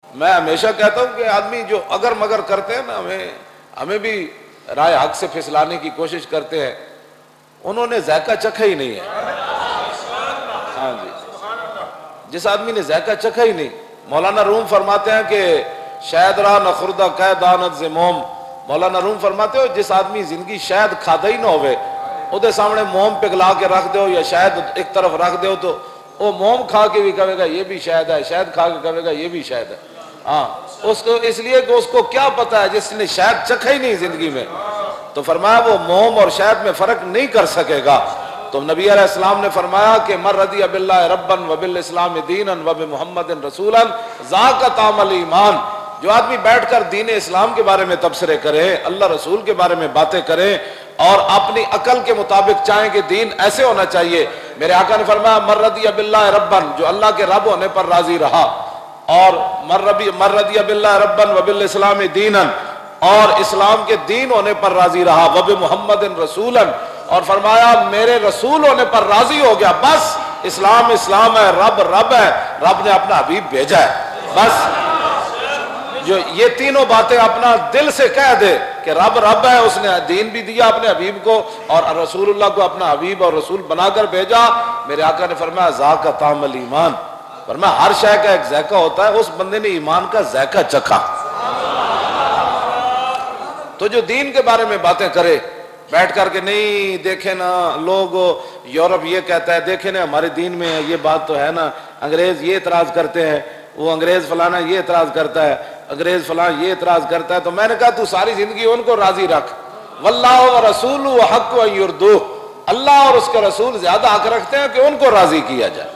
میں ہمیشہ کہتا ہوں کہ آدمی جو اگر مگر کرتے ہیں نا، ہمیں بھی رائے حق سے پھسلانے کی کوشش کرتے ہیں، انہوں نے ذائقہ چکھا ہی نہیں ہے۔ ہاں جی، جس آدمی نے ذائقہ چکھا ہی نہیں، مولانا روم فرماتے ہیں کہ شاید را نہ خوردہ کہ دانت ز موم، مولانا روم فرماتے ہو جس آدمی زندگی شاید کھادا ہی نہ ہوئے، او دے سامنے موم پگلا کے رکھ دو یا شاید ایک طرف رکھ دو تو وہ موم کھا کے بھی کہے گا یہ بھی شاید ہے، شاید کھا کے کہے گا یہ بھی شاید ہے۔ ہاں، اس کو اس لیے کہ اس کو کیا پتا ہے، جس نے شاید چکھا ہی نہیں زندگی میں، تو فرمایا وہ موم اور شاید میں فرق نہیں کر سکے گا۔ تو نبی علیہ السلام نے فرمایا کہ من رضی باللہ ربا وبالاسلام دینا وبمحمد رسولا ذاک طعم الایمان، جو آدمی بیٹھ کر دین اسلام کے بارے میں تبصرے کرے، اللہ رسول کے بارے میں باتیں کرے اور اپنی عقل کے مطابق چاہیں کہ دین ایسے ہونا چاہیے، میرے آقا نے فرمایا من رضی باللہ ربا، جو اللہ کے رب ہونے پر راضی رہا، اور من رضی باللہ ربا وبالاسلام دینا، اور اسلام کے دین ہونے پر راضی رہا، وبمحمد رسولا، اور فرمایا میرے رسول ہونے پر راضی ہو گیا، بس اسلام اسلام ہے، رب رب ہے، رب نے اپنا حبیب بھیجا ہے۔ بس جو یہ تینوں باتیں اپنا دل سے کہہ دے کہ رب رب ہے، اس نے دین بھی دیا اپنے حبیب کو اور رسول اللہ کو اپنا حبیب اور رسول بنا کر بھیجا، میرے آقا نے فرمایا ذاک طعم الایمان، فرمایا ہر شے کا ایک ذائقہ ہوتا ہے، اس بندے نے ایمان کا ذائقہ چکھا۔ تو جو دین کے بارے میں باتیں کرے بیٹھ کر کے، نہیں دیکھیں نا لوگ یورپ یہ کہتا ہے، دیکھیں نا ہمارے دین میں یہ بات تو ہے نا، انگریز یہ اعتراض کرتے ہیں، وہ انگریز فلانا یہ اعتراض کرتا ہے، انگریز فلانا یہ اعتراض کرتا ہے، تو میں نے کہا تو ساری زندگی ان کو راضی رکھ، واللہ ورسولہ حق ان یرضوہ، اللہ اور اس کے رسول زیادہ حق رکھتے ہیں کہ ان کو راضی کیا جائے۔